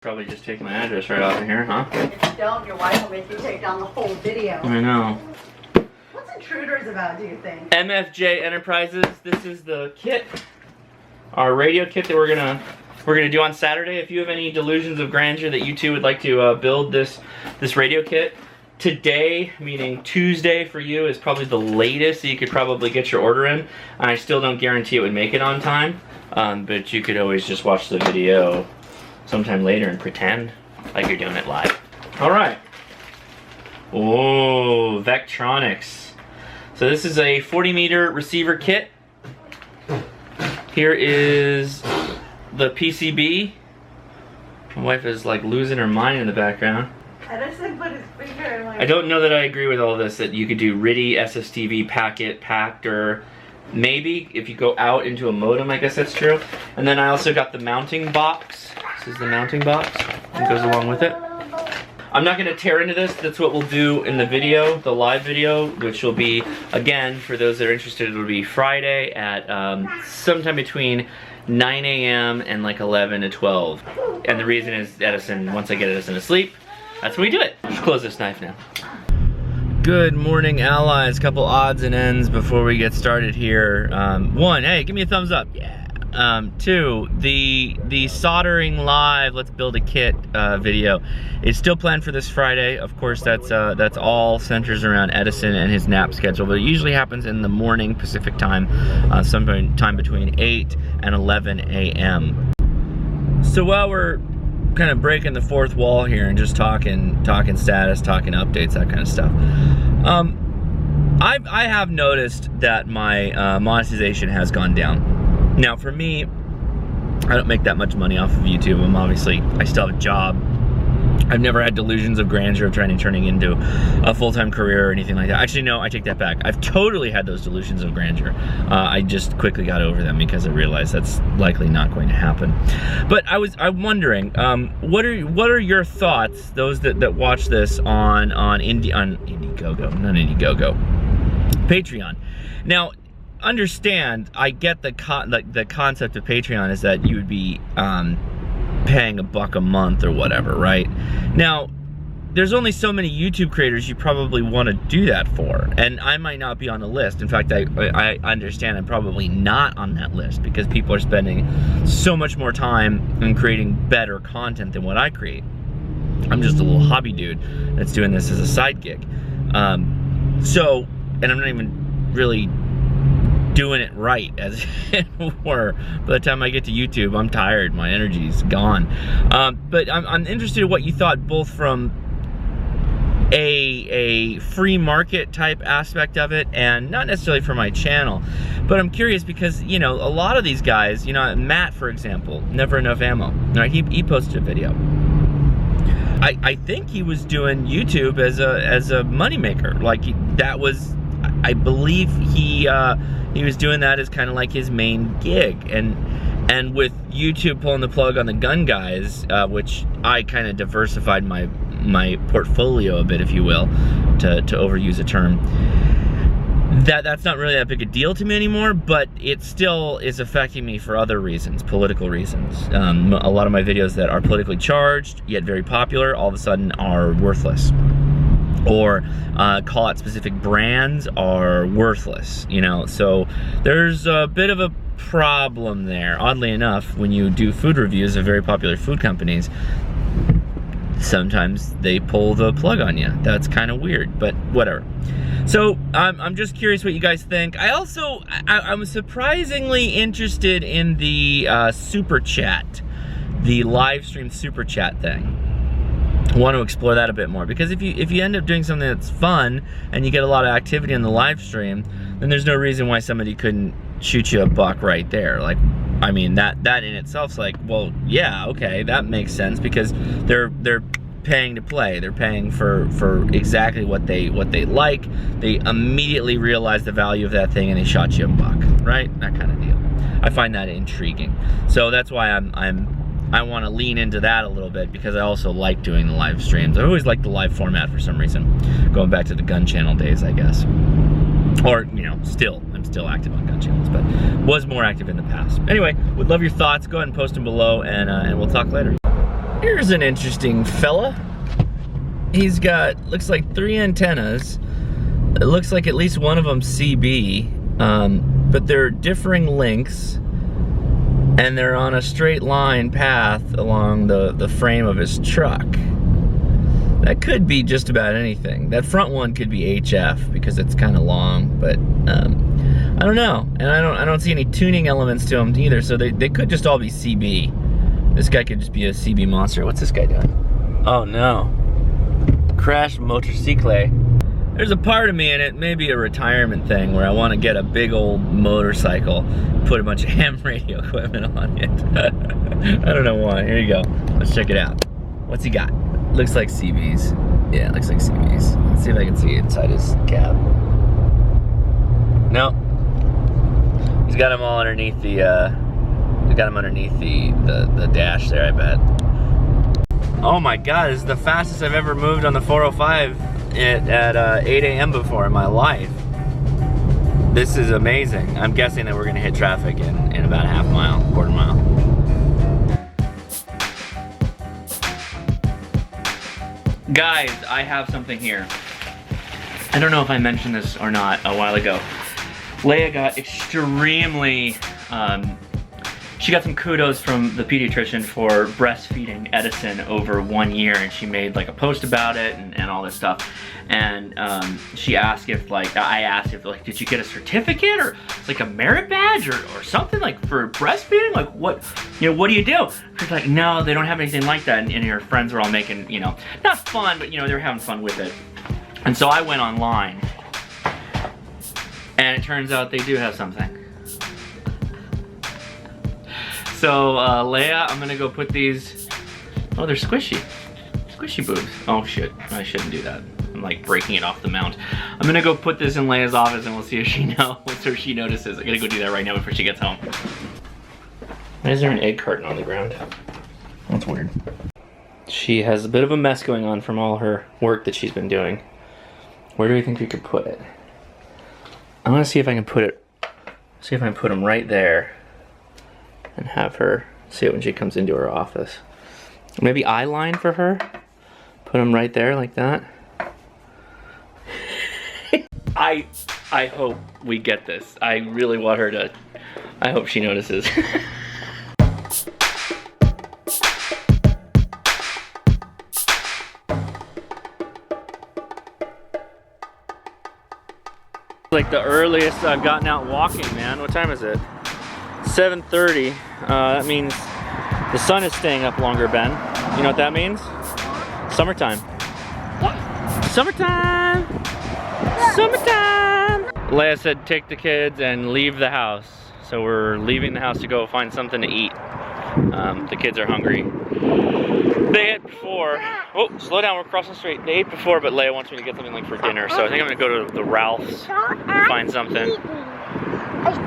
Probably just take my address right off of here, huh? If you don't, your wife will make you take down the whole video. I know. What's Intruders about, do you think? MFJ Enterprises. This is the kit, our radio kit that we're gonna do on Saturday. If you have any delusions of grandeur that you two would like to build this radio kit, today, meaning Tuesday for you, is probably the latest that you could probably get your order in. And I still don't guarantee it would make it on time, but you could always just watch the video sometime later and pretend like you're doing it live. All right. Oh, Vectronics. So this is a 40-meter receiver kit. Here is the PCB. My wife is like losing her mind in the background. Edison put his finger in my... I don't know that I agree with all this, that you could do RTTY, SSTV, packet, packed, or maybe if you go out into a modem, I guess that's true. And then I also got the mounting box. This is the mounting box that goes along with it. I'm not going to tear into this. That's what we'll do in the video, the live video, which will be, again, for those that are interested, it'll be Friday at sometime between 9 a.m. and like 11 to 12. And the reason is Edison, once I get Edison to sleep, that's when we do it. Just close this knife now. Good morning, allies. Couple odds and ends before we get started here. One, hey, give me a thumbs up. Yeah. Two, the soldering live, let's build a kit video is still planned for this Friday. Of course, that's all centers around Edison and his nap schedule, but it usually happens in the morning Pacific time, sometime between 8 and 11 a.m. So while we're kind of breaking the fourth wall here and just talking status, talking updates, that kind of stuff, I have noticed that my monetization has gone down. Now for me, I don't make that much money off of YouTube. I still have a job. I've never had delusions of grandeur of turning into a full-time career or anything like that. Actually, no, I take that back. I've totally had those delusions of grandeur. I just quickly got over them because I realized that's likely not going to happen. But I'm wondering, what are your thoughts, those that watch this on Indiegogo, not Indiegogo, Patreon. Now, understand, I get the concept of Patreon is that you would be paying $1 a month or whatever, right? Now, there's only so many YouTube creators you probably want to do that for, and I might not be on the list. In fact, I understand I'm probably not on that list because people are spending so much more time in creating better content than what I create. I'm just a little hobby dude that's doing this as a side gig. And I'm not even really doing it right, as it were. By the time I get to YouTube, I'm tired, my energy's gone. But I'm interested in what you thought, both from a free market type aspect of it, and not necessarily for my channel. But I'm curious because, you know, a lot of these guys, you know, Matt, for example, Never Enough Ammo, right? He posted a video. I think he was doing YouTube as a moneymaker. Like, that was, I believe he was doing that as kind of like his main gig, and with YouTube pulling the plug on the gun guys, which I kind of diversified my portfolio a bit, if you will, to overuse a term. That's not really that big a deal to me anymore, but it still is affecting me for other reasons, political reasons. A lot of my videos that are politically charged yet very popular all of a sudden are worthless. Or call out specific brands are worthless, you know. So there's a bit of a problem there. Oddly enough, when you do food reviews of very popular food companies, sometimes they pull the plug on you. That's kind of weird, but whatever. So I'm just curious what you guys think. I'm surprisingly interested in the super chat, the live stream super chat thing. I want to explore that a bit more, because if you end up doing something that's fun and you get a lot of activity in the live stream, then there's no reason why somebody couldn't shoot you $1 right there. Like, I mean, that in itself's like, well, yeah, okay, that makes sense, because they're paying to play. They're paying for exactly what they like. They immediately realize the value of that thing and they shot you $1, right? That kind of deal. I find that intriguing. So that's why I want to lean into that a little bit, because I also like doing the live streams. I always liked the live format for some reason, going back to the gun channel days, I guess. Or, you know, I'm still active on gun channels, but was more active in the past. Anyway, would love your thoughts. Go ahead and post them below, and we'll talk later. Here's an interesting fella. He's got, looks like 3 antennas. It looks like at least one of them CB, but they're differing lengths, and they're on a straight line path along the frame of his truck. That could be just about anything. That front one could be HF because it's kind of long, but I don't know. And I don't see any tuning elements to them either, so they could just all be CB. This guy could just be a CB monster. What's this guy doing? Oh no. Crashed motorcycle. There's a part of me, and it may be a retirement thing, where I want to get a big old motorcycle, put a bunch of ham radio equipment on it. I don't know why. Here you go. Let's check it out. What's he got? Looks like CBs. Yeah, it looks like CBs. Let's see if I can see inside his cab. No. He's got them all underneath the the dash there, I bet. Oh my god, this is the fastest I've ever moved on the 405 at 8 a.m. before in my life. This is amazing. I'm guessing that we're gonna hit traffic in about a half mile, quarter mile. Guys, I have something here. I don't know if I mentioned this or not a while ago. Leah got extremely, she got some kudos from the pediatrician for breastfeeding Edison over 1 year, and she made like a post about it and all this stuff. And she asked if like, I asked if like, did you get a certificate or like a merit badge or something like for breastfeeding? Like what, you know, what do you do? She's like, no, they don't have anything like that. And her friends were all making, you know, not fun, but you know, they were having fun with it. And so I went online, and it turns out they do have something. So Leah, I'm gonna go put these, oh, they're squishy. Squishy boobs. Oh shit, I shouldn't do that. I'm like breaking it off the mount. I'm gonna go put this in Leah's office and we'll see if she notices. I gotta go do that right now before she gets home. Why is there an egg carton on the ground? That's weird. She has a bit of a mess going on from all her work that she's been doing. Where do we think we could put it? I wanna see if I can put it, see if I can put them right there and have her see it when she comes into her office. Maybe eye line for her. Put them right there like that. I hope we get this. I really want her to, I hope she notices. Like the earliest I've gotten out walking, man. What time is it? 7:30. That means the sun is staying up longer, Ben. You know what that means? Summertime. Yeah. Summertime! Yeah. Summertime! Leah said take the kids and leave the house. So we're leaving the house to go find something to eat. The kids are hungry. They ate before. Oh, slow down, we're crossing the street. They ate before, but Leah wants me to get something like for dinner. So I think I'm gonna go to the Ralph's and find something.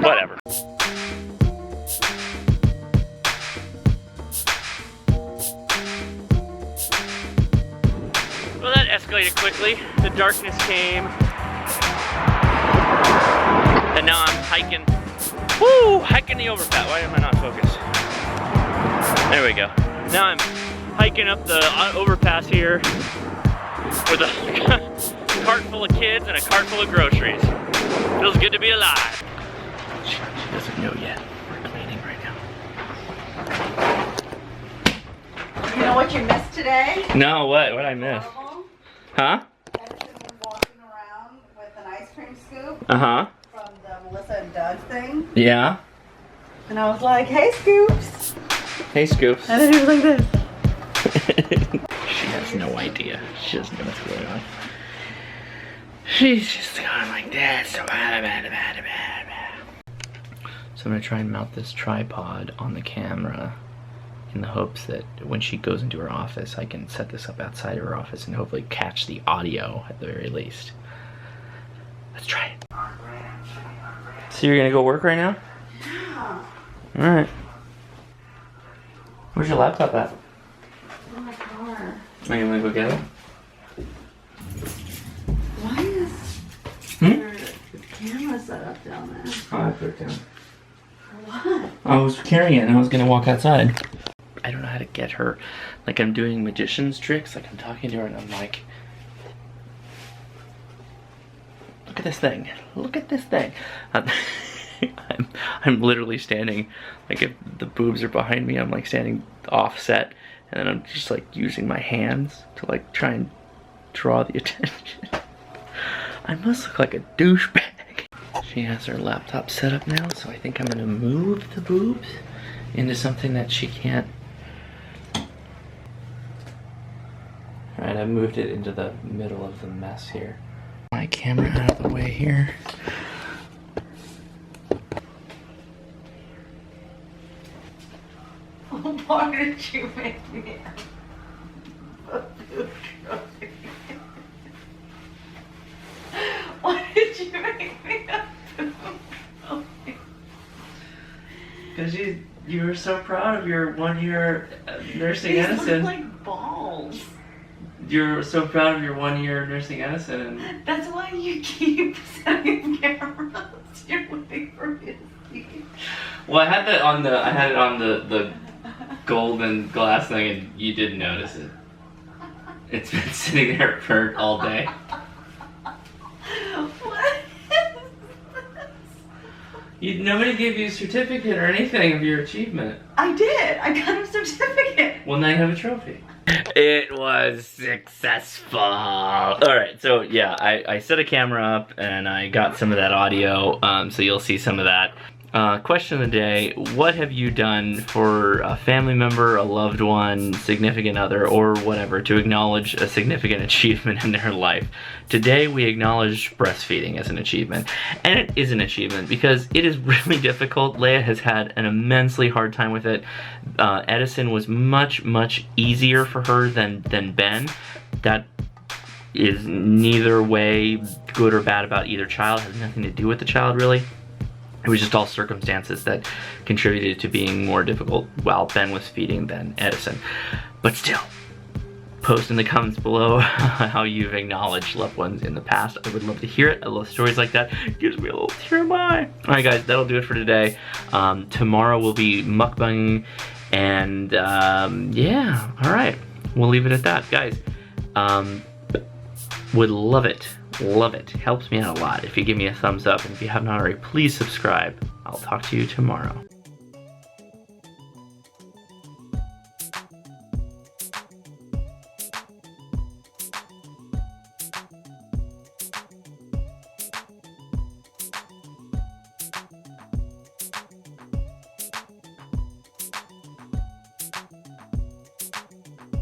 Whatever. Well, that escalated quickly. The darkness came. And now I'm hiking. Woo! Hiking the overpass. Why am I not focused? There we go. Now I'm hiking up the overpass here with a cart full of kids and a cart full of groceries. Feels good to be alive. She doesn't know yet. We're cleaning right now. You know what you missed today? No, what? What'd I miss? Huh? Edison was walking around with an ice cream scoop. Uh-huh. From the Melissa and Doug thing. Yeah. And I was like, hey, Scoops. Hey, Scoops. And then he was like this. She has no idea. She doesn't know what's going on. She's just going like that. So I'm gonna try and mount this tripod on the camera in the hopes that when she goes into her office, I can set this up outside of her office and hopefully catch the audio at the very least. Let's try it. So you're gonna go work right now? Yeah. All right. Where's your laptop at? In my car. Are you gonna go get it? Why is there a camera set up down there? Oh, I put it down. For what? I was carrying it and I was gonna walk outside. I don't know how to get her like I'm doing magician's tricks, like I'm talking to her and I'm like, look at this thing, look at this thing. I'm literally standing, like if the boobs are behind me, I'm like standing offset, and then I'm just like using my hands to like try and draw the attention. I must look like a douchebag. She has her laptop set up now, so I think I'm gonna move the boobs into something that she can't. Alright, I moved it into the middle of the mess here. My camera out of the way here. Why did you make me a boob trophy? Why did you make me a boob trophy? Because you were so proud of your 1 year nursing These Edison. look like balls. You're so proud of your 1 year nursing Edison. And That's why you keep setting cameras. You're waiting for me to see. well, I had it on the golden glass thing, and you didn't notice it. It's been sitting there for all day. What is this? Nobody gave you a certificate or anything of your achievement. I did. I got a certificate. Well, now you have a trophy. It was successful. Alright, so yeah, I set a camera up and I got some of that audio, so you'll see some of that. Question of the day, what have you done for a family member, a loved one, significant other, or whatever to acknowledge a significant achievement in their life? Today we acknowledge breastfeeding as an achievement. And it is an achievement because it is really difficult. Leah has had an immensely hard time with it. Edison was much, much easier for her than Beme. That is neither way good or bad about either child. It has nothing to do with the child, really. It was just all circumstances that contributed to being more difficult while Beme was feeding than Edison. But still, post in the comments below how you've acknowledged loved ones in the past. I would love to hear it. I love stories like that. It gives me a little tear in my eye. Alright guys, that'll do it for today. Tomorrow will be mukbang, and yeah, alright. We'll leave it at that. Guys, would love it. Love it. Helps me out a lot if you give me a thumbs up, and if you haven't already, please subscribe. I'll talk to you tomorrow.